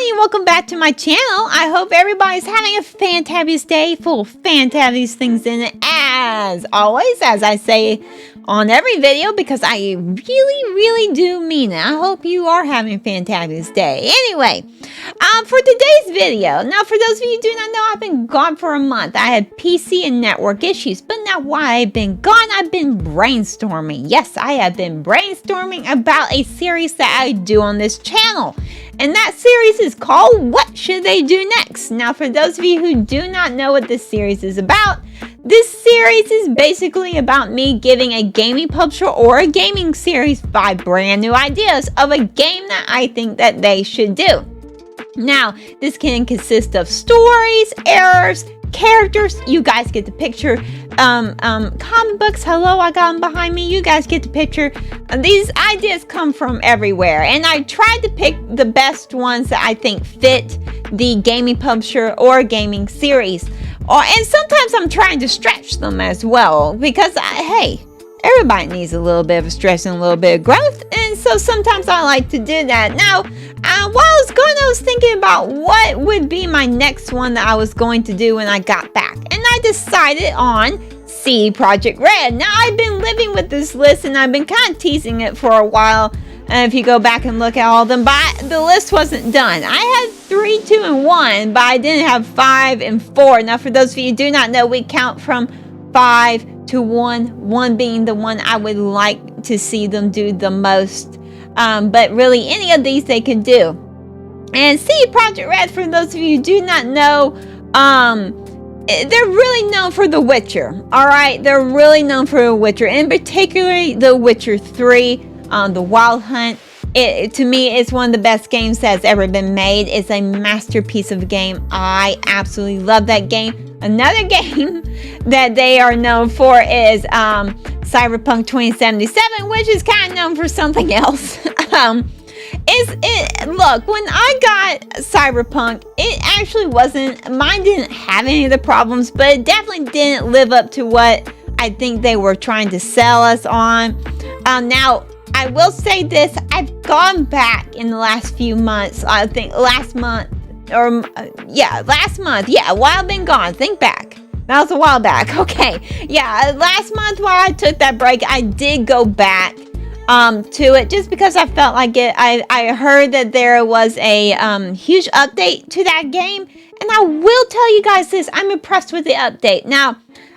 everybody, welcome back to my channel. I hope everybody's having a fantabulous day full of fantabulous things in it, as always, as I say on every video, because I really do mean it. I hope you are having a fantabulous day. Anyway, for today's video, now for those of you who do not know, I've been gone for a month. I had PC and network issues, but not why I've been gone. I've been brainstorming. Yes, I have been brainstorming about a series that I do on this channel. And that series is called What Should They Do Next? Now, for those of you who do not know what this series is about, this series is basically about me giving a gaming publisher or a gaming series 5 brand new ideas of a game that I think that they should do. Now, this can consist of stories, errors, characters. You guys get the picture. Comic books. Hello, I got them behind me. You guys get the picture. These ideas come from everywhere, and I tried to pick the best ones that I think fit the gaming publisher or gaming series. And sometimes I'm trying to stretch them as well, because hey, everybody needs a little bit of a stretch and a little bit of growth, and so sometimes I like to do that. Now, while I was going, I was thinking about what would be my next one that I was going to do when I got back, and I decided on Projekt Red. Now, I've been living with this list, and I've been kind of teasing it for a while. If you go back and look at all of them, but the list wasn't done. I had 3, 2, and 1, but I didn't have 5 and 4. Now, for those of you who do not know, we count from 5 to 1, 1 being the one I would like to see them do the most. But really, any of these they could do. And Projekt Red, for those of you who do not know, they're really known for The Witcher. All right, they're really known for The Witcher, and particularly The Witcher 3. The Wild Hunt, to me, it's one of the best games that's ever been made. It's a masterpiece of a game. I absolutely love that game. Another game that they are known for is Cyberpunk 2077, which is kind of known for something else. Look, when I got Cyberpunk, it actually wasn't, mine didn't have any of the problems, but it definitely didn't live up to what I think they were trying to sell us on. Now, I will say this, I've gone back in the last few months, I think last month, a while I've been gone, think back. That was a while back, okay. Yeah, last month while I took that break, I did go back to it just because I felt like it. I heard that there was a huge update to that game, and I will tell you guys this, I'm impressed with the update. Now,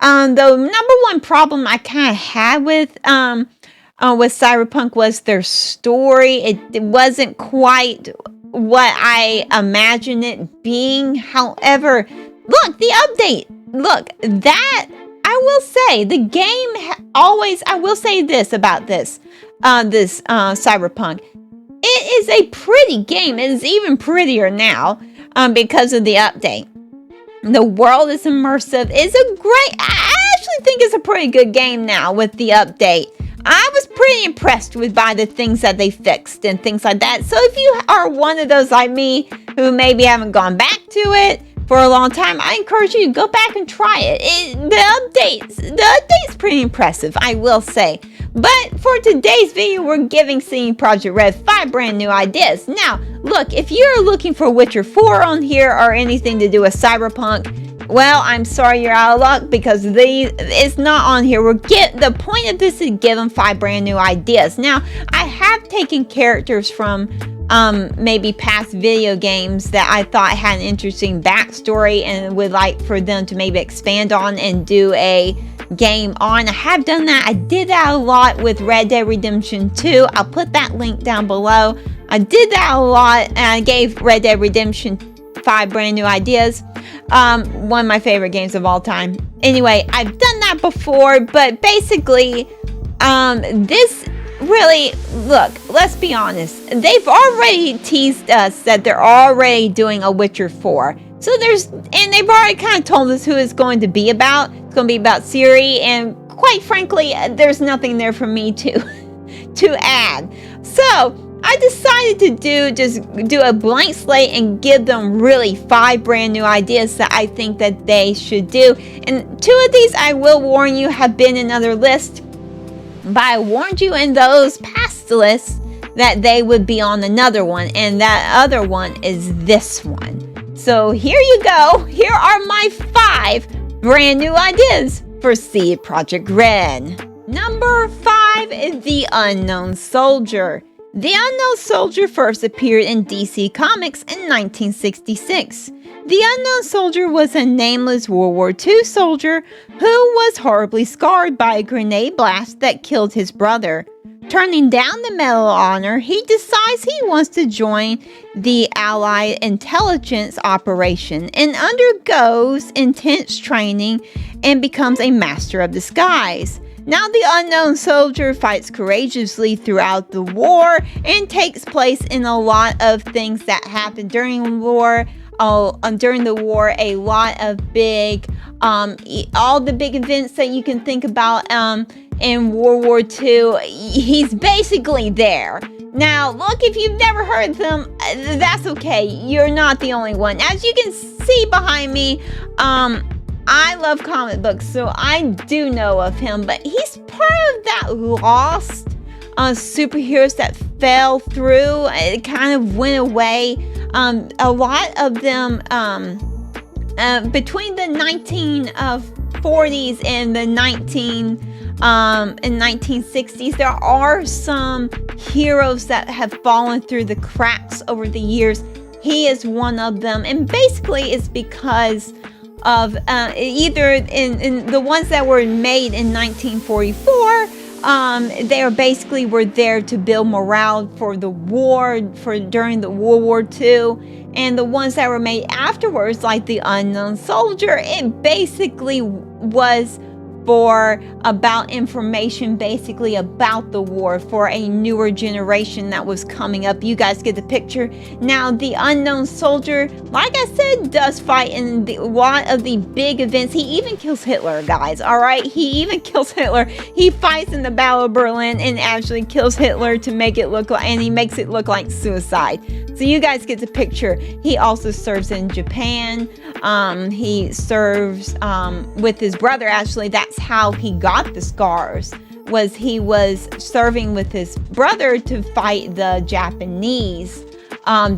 the number one problem I kind of had with Cyberpunk was their story. It wasn't quite what I imagined it being. However, look, the update. Look, that I will say, the game always. I will say this about this Cyberpunk. It is a pretty game. It is even prettier now because of the update. The world is immersive. I actually think it's a pretty good game now with the update. I was pretty impressed by the things that they fixed and things like that. So if you are one of those like me who maybe haven't gone back to it for a long time, I encourage you to go back and try it. The update's pretty impressive, I will say. But for today's video, we're giving Projekt Red 5 brand new ideas. Now, look, if you're looking for Witcher 4 on here or anything to do with Cyberpunk, well, I'm sorry you're out of luck because it's not on here. The point of this is to give them 5 brand new ideas. Now, I have taken characters from maybe past video games that I thought had an interesting backstory and would like for them to maybe expand on and do a game on. I have done that. I did that a lot with Red Dead Redemption 2. I'll put that link down below. I did that a lot, and I gave Red Dead Redemption 5 brand new ideas. One of my favorite games of all time. Anyway, I've done that before, but basically, this really, look, let's be honest. They've already teased us that they're already doing a Witcher 4. So and they've already kind of told us who it's going to be about. It's going to be about Ciri, and quite frankly, there's nothing there for me to add. So, I decided to do a blank slate and give them really 5 brand new ideas that I think that they should do. And 2 of these, I will warn you, have been in other lists. But I warned you in those past lists that they would be on another one, and that other one is this one. So here you go. Here are my 5 brand new ideas for CD Projekt Red. Number 5 is The Unknown Soldier. The Unknown Soldier first appeared in DC Comics in 1966. The Unknown Soldier was a nameless World War II soldier who was horribly scarred by a grenade blast that killed his brother. Turning down the Medal of Honor, he decides he wants to join the Allied intelligence operation and undergoes intense training and becomes a master of disguise. Now, the Unknown Soldier fights courageously throughout the war and takes place in a lot of things that happened during the war. A lot of big, all the big events that you can think about in World War II, he's basically there. Now, look, if you've never heard of them, that's okay. You're not the only one. As you can see behind me, I love comic books, so I do know of him, but he's part of that lost superheroes that fell through. It kind of went away. A lot of them between the 1940s and the 1960s, there are some heroes that have fallen through the cracks over the years. He is one of them, and basically it's because of either in the ones that were made in 1944, they were there to build morale for the war, during the World War II, and the ones that were made afterwards, like The Unknown Soldier, it basically was about information basically about the war for a newer generation that was coming up. You guys get the picture. Now, The Unknown Soldier, like I said, does fight in a lot of the big events. He even kills Hitler, guys. All right, he even kills Hitler. He fights in the Battle of Berlin and actually kills Hitler to make it look like, and he makes it look like suicide. So you guys get the picture. He also serves in Japan. He serves with his brother. Actually, that's how he got the scars. He was serving with his brother to fight the Japanese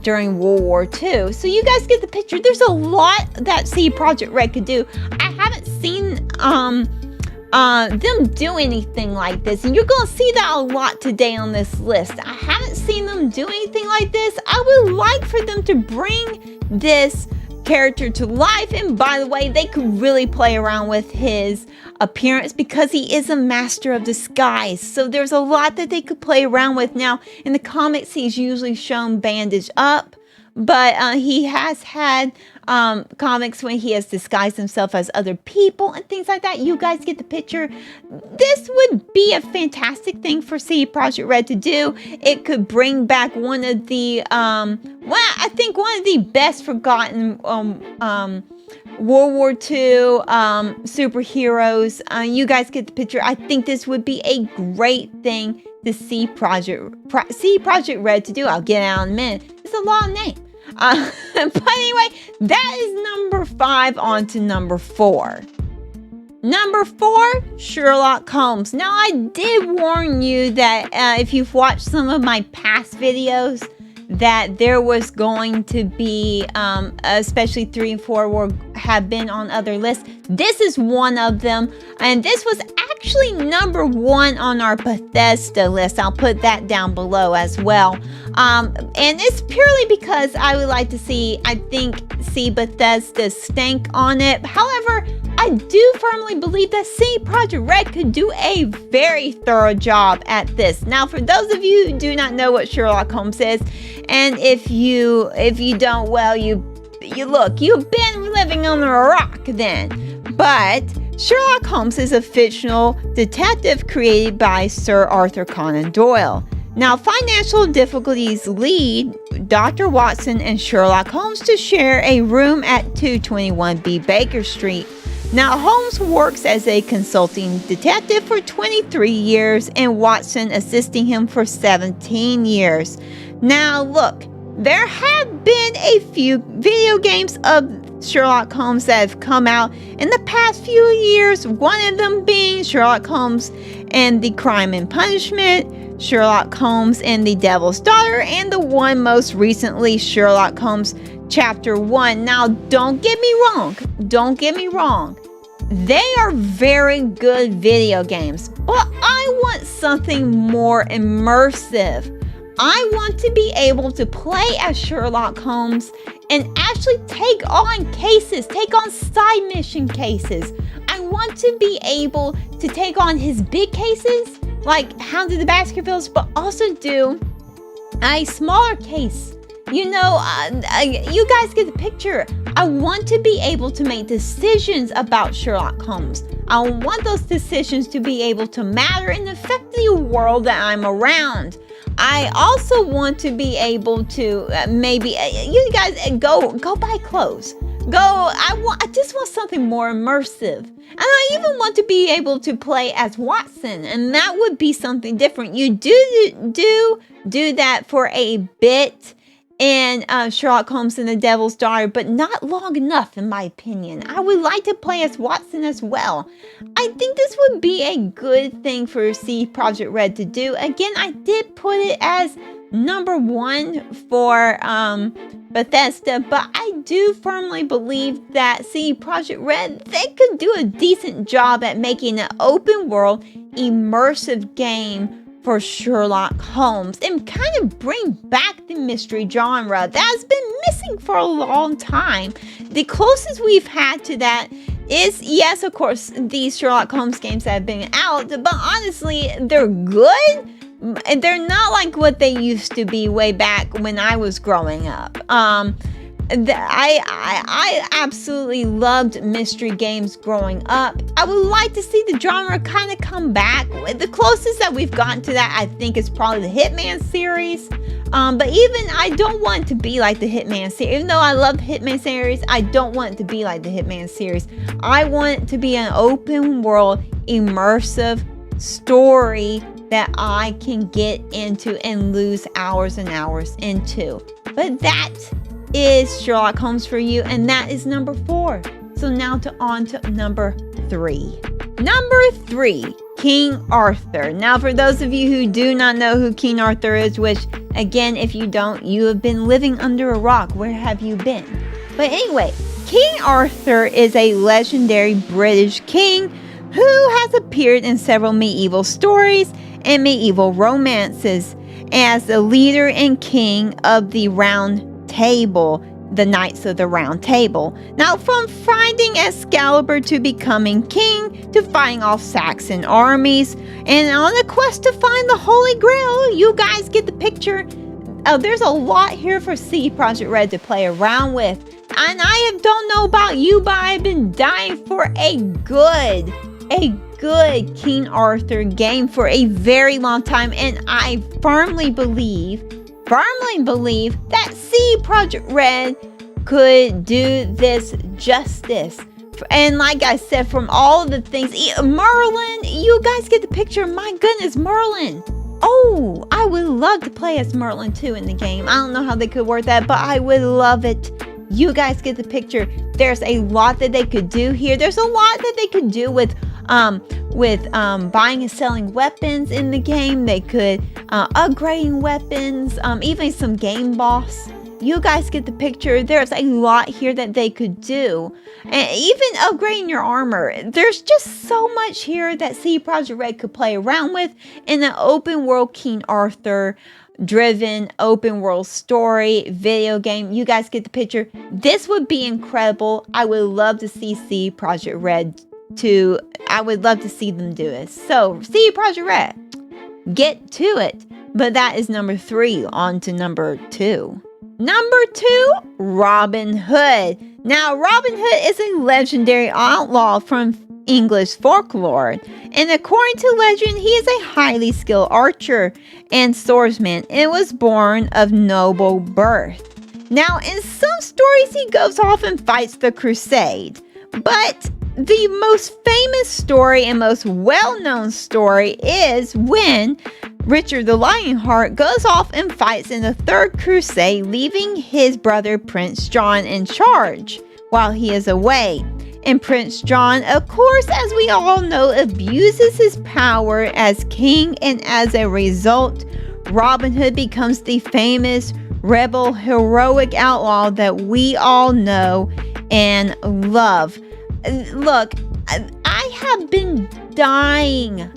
during World War II. So you guys get the picture. There's a lot that CD Projekt Red could do. I haven't seen them do anything like this, and you're gonna see that a lot today on this list. I haven't seen them do anything like this. I would like for them to bring this character to life, and by the way, they could really play around with his appearance because he is a master of disguise. So there's a lot that they could play around with. Now, in the comics, he's usually shown bandaged up, but he has had comics when he has disguised himself as other people and things like that. You guys get the picture. This would be a fantastic thing for CD Projekt Red to do. It could bring back one of the I think one of the best forgotten World War II superheroes. You guys get the picture. I think this would be a great thing to see CD Projekt Red to do. I'll get it out in a minute. It's a long name. But anyway, that is number 5. On to number 4. Number 4, Sherlock Holmes. Now, I did warn you that if you've watched some of my past videos, that there was going to be, especially 3 and 4 have been on other lists. This is one of them, and this was actually number 1 on our Bethesda list. I'll put that down below as well. And it's purely because I would like to see Bethesda's stank on it. However, I do firmly believe that CD Projekt Red could do a very thorough job at this. Now, for those of you who do not know what Sherlock Holmes is, and if you don't, well, you've been living under a rock then. But Sherlock Holmes is a fictional detective created by Sir Arthur Conan Doyle. Now, financial difficulties lead Dr. Watson and Sherlock Holmes to share a room at 221B Baker Street. Now, Holmes works as a consulting detective for 23 years and Watson assisting him for 17 years. Now, look, there have been a few video games of Sherlock Holmes that have come out in the past few years, one of them being Sherlock Holmes and the Crime and Punishment, Sherlock Holmes and the Devil's Daughter, and the one most recently, Sherlock Holmes Chapter 1. Now, don't get me wrong. They are very good video games, but I want something more immersive. I want to be able to play as Sherlock Holmes and actually take on cases, take on side mission cases. I want to be able to take on his big cases, like Hound of the Baskervilles, but also do a smaller case. You guys get the picture. I want to be able to make decisions about Sherlock Holmes. I want those decisions to be able to matter and affect the world that I'm around. I also want to be able to you guys go buy clothes. I just want something more immersive. And I even want to be able to play as Watson, and that would be something different. You do that for a bit in Sherlock Holmes and the Devil's Daughter, but not long enough, in my opinion. I would like to play as Watson as well. I think this would be a good thing for CD Projekt Red to do. Again, I did put it as number 1 for Bethesda, but I do firmly believe that CD Projekt Red, they could do a decent job at making an open world, immersive game for Sherlock Holmes and kind of bring back the mystery genre that has been missing for a long time. The closest we've had to that is, yes, of course, these Sherlock Holmes games that have been out, but honestly, they're good. They're not like what they used to be way back when I was growing up. I absolutely loved mystery games growing up. I would like to see the genre kind of come back. The closest that we've gotten to that, I think, is probably the Hitman series. But even I don't want it to be like the Hitman series. Even though I love the Hitman series, I don't want it to be like the Hitman series. I want it to be an open world, immersive story that I can get into and lose hours and hours into. But that is Sherlock Holmes for you, and that is number 4. So now on to number 3. Number 3, King Arthur. Now, for those of you who do not know who King Arthur is, which again, if you don't, you have been living under a rock. Where have you been? But anyway, King Arthur is a legendary British king who has appeared in several medieval stories and medieval romances as the leader and king of the Round Table, the Knights of the Round Table. Now, from finding Excalibur to becoming king, to fighting off Saxon armies, and on a quest to find the Holy Grail, you guys get the picture. There's a lot here for CD Projekt Red to play around with. And I don't know about you, but I've been dying for a good King Arthur game for a very long time, and I firmly believe that CD Projekt Red could do this justice. And like I said, from all of the things, Merlin, you guys get the picture. My goodness, Merlin. Oh, I would love to play as Merlin too in the game. I don't know how they could work that, but I would love it. You guys get the picture. There's a lot that they could do here. There's a lot that they could do with buying and selling weapons in the game. They could upgrading weapons, even some game boss. You guys get the picture. There's a lot here that they could do, and even upgrading your armor. There's just so much here that CD Projekt Red could play around with in an open world King Arthur driven open world story video game. You guys get the picture. This would be incredible. I would love to see CD Projekt Red I would love to see them do this. So CD Projekt Red, get to it. But that is number 3. On to number 2. Number 2, Robin Hood. Now, Robin Hood is a legendary outlaw from English folklore, and according to legend, he is a highly skilled archer and swordsman and was born of noble birth. Now, in some stories, he goes off and fights the crusade, but the most famous story and most well-known story is when Richard the Lionheart goes off and fights in the Third Crusade, leaving his brother Prince John in charge, while he is away. And Prince John, of course, as we all know, abuses his power as king, and as a result, Robin Hood becomes the famous rebel, heroic outlaw that we all know and love. Look, I have been dying.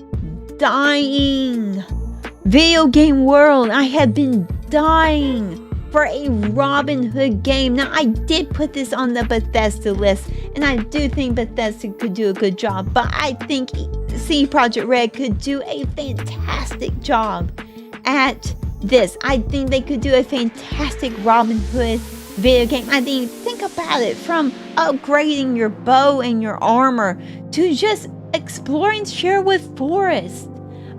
Video game world, I have been dying for a Robin Hood game. Now, I did put this on the Bethesda list, and I do think Bethesda could do a good job, but I think CD Projekt Red could do a fantastic job at this. I think they could do a fantastic Robin Hood video game. I think about it, from upgrading your bow and your armor to just exploring Sherwood Forest,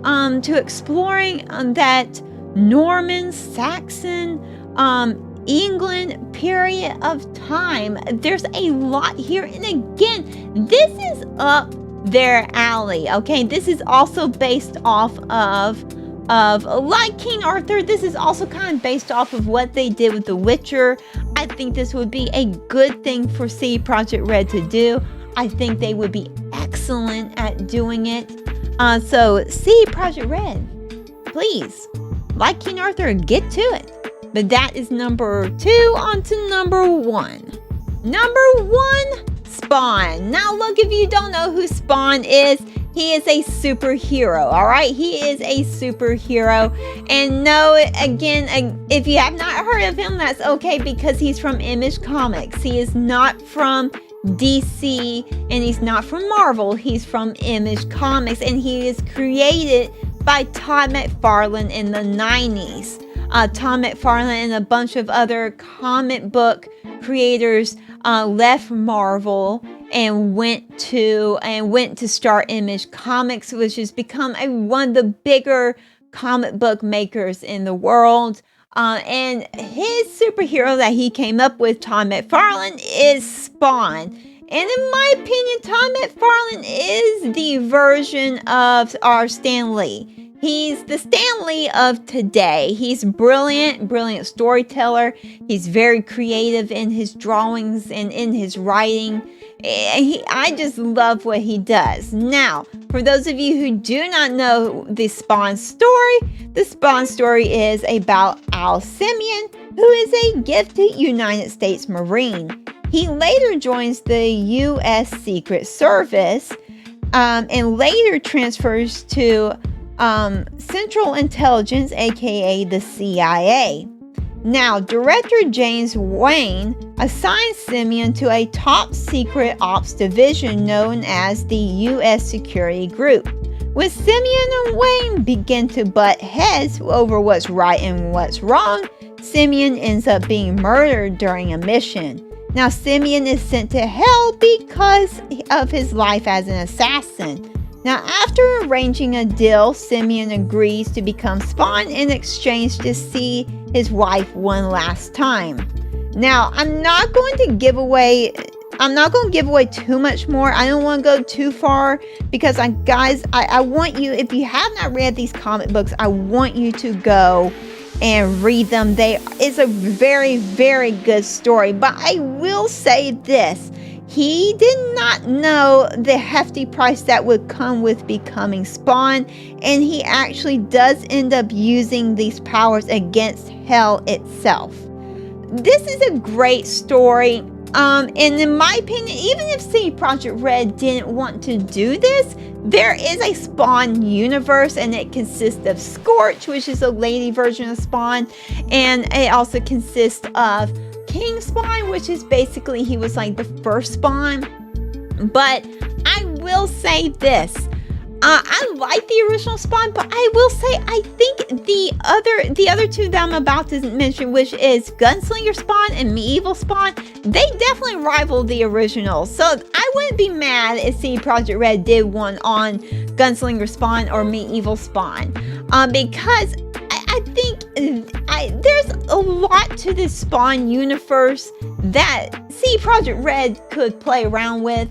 to exploring that Norman, Saxon, England period of time. There's a lot here, and again, this is up their alley. Okay, this is also based off of like King Arthur. This is also kind of based off of what they did with The Witcher. I think this would be a good thing for CD Projekt Red to do. I think they would be excellent at doing it. So CD Projekt Red, please, like King Arthur, get to it. But that is number 2. On to number 1. Number 1, Spawn. Now look, if you don't know who Spawn is, he is a superhero, all right? He is a superhero. And no, again, if you have not heard of him, that's okay, because he's from Image Comics. He is not from DC, and he's not from Marvel. He's from Image Comics, and he is created by Todd McFarlane in the 90s. Todd McFarlane and a bunch of other comic book creators left Marvel and went to start Image Comics, which has become one of the bigger comic book makers in the world. And his superhero that he came up with, Todd McFarlane, is Spawn. And in my opinion, Todd McFarlane is the version of our Stan Lee. He's the Stan Lee of today. He's brilliant storyteller. He's very creative in his drawings and in his writing. I just love what he does. Now, for those of you who do not know the Spawn story is about Al Simeon, who is a gifted United States Marine. He later joins the U.S. Secret Service and later transfers to Central Intelligence, aka the CIA. Now, director James Wayne assigned Simeon to a top secret ops division known as the U.S. Security Group. When Simeon and Wayne begin to butt heads over what's right and what's wrong, Simeon ends up being murdered during a mission. Now, Simeon is sent to hell because of his life as an assassin. Now, after arranging a deal, Simeon agrees to become Spawn in exchange to see his wife one last time. Now, I'm not going to give away too much more. I don't want to go too far because I want you, if you have not read these comic books, I want you to go and read them. It's a very, very good story. But I will say this. He did not know the hefty price that would come with becoming Spawn, and he actually does end up using these powers against hell itself. This is a great story, and in my opinion, even if CD Projekt Red didn't want to do this, there is a Spawn universe, and it consists of Scorch, which is a lady version of Spawn, and it also consists of King Spawn, which is basically, he was like the first Spawn. But I will say this, I like the original Spawn, but I will say I think the other two that I'm about to mention, which is Gunslinger Spawn and Medieval Spawn, they definitely rival the original. So I wouldn't be mad if CD Projekt Red did one on Gunslinger Spawn or Medieval Spawn, because I think there's a lot to this Spawn universe that CD Projekt Red could play around with.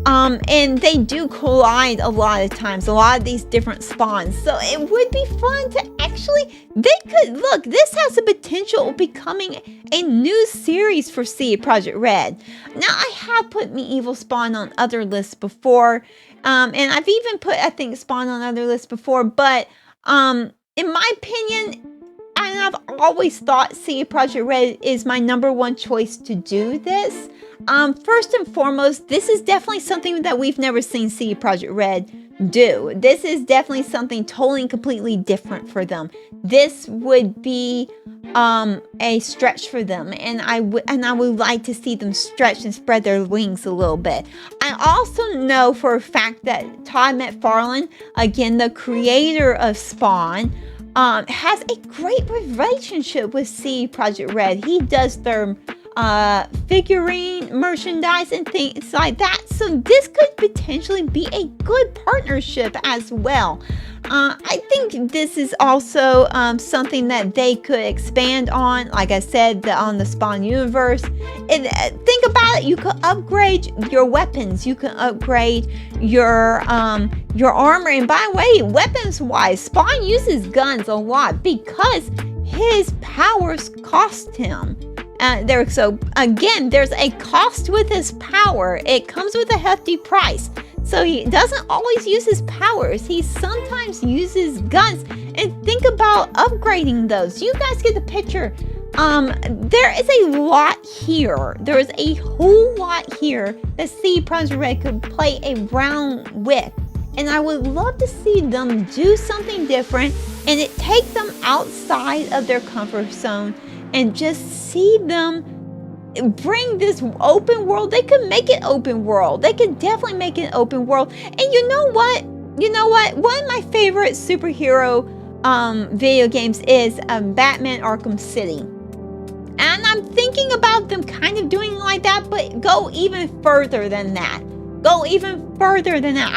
And they do collide a lot of times, a lot of these different spawns. So it would be fun to look, this has the potential of becoming a new series for CD Projekt Red. Now, I have put Medieval Spawn on other lists before, and I've even put, I think, Spawn on other lists before, but in my opinion, and I've always thought CD Projekt Red is my #1 choice to do this. First and foremost, this is definitely something that we've never seen CD Projekt Red do. This is definitely something totally and completely different for them. This would be a stretch for them, and I would like to see them stretch and spread their wings a little bit. I also know for a fact that Todd McFarlane, again the creator of Spawn, has a great relationship with CD Projekt Red. He does their figurine merchandise and things like that, so this could potentially be a good partnership as well. I think this is also something that they could expand on, like I said, on the Spawn universe. And think about it, you could upgrade your weapons, you can upgrade your armor, and by the way, weapons wise, Spawn uses guns a lot because his powers cost him. So again, there's a cost with his power. It comes with a hefty price. So he doesn't always use his powers. He sometimes uses guns. And think about upgrading those. You guys get the picture. There is a lot here. There is a whole lot here that CD Projekt Red could play around with. And I would love to see them do something different and it take them outside of their comfort zone and just see them bring this open world. They could make it open world. They could definitely make it open world. And you know what? One of my favorite superhero video games is Batman Arkham City. And I'm thinking about them kind of doing like that, but go even further than that. Go even further than that.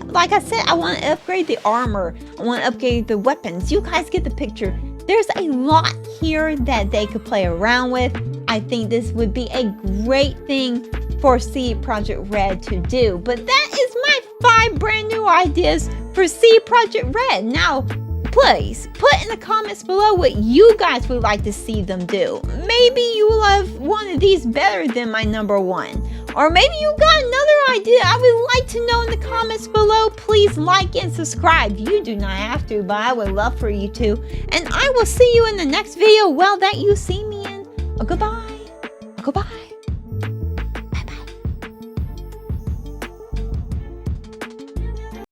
Like I said, I want to upgrade the armor. I want to upgrade the weapons. You guys get the picture. There's a lot here that they could play around with. I think this would be a great thing for CD Projekt Red to do. But that is my 5 brand new ideas for CD Projekt Red. Now, please put in the comments below what you guys would like to see them do. Maybe you love one of these better than my #1. Or maybe you got another idea. I would like to know in the comments below. Please like and subscribe. You do not have to, but I would love for you to. And I will see you in the next video. Well, that you see me in. Goodbye. Goodbye.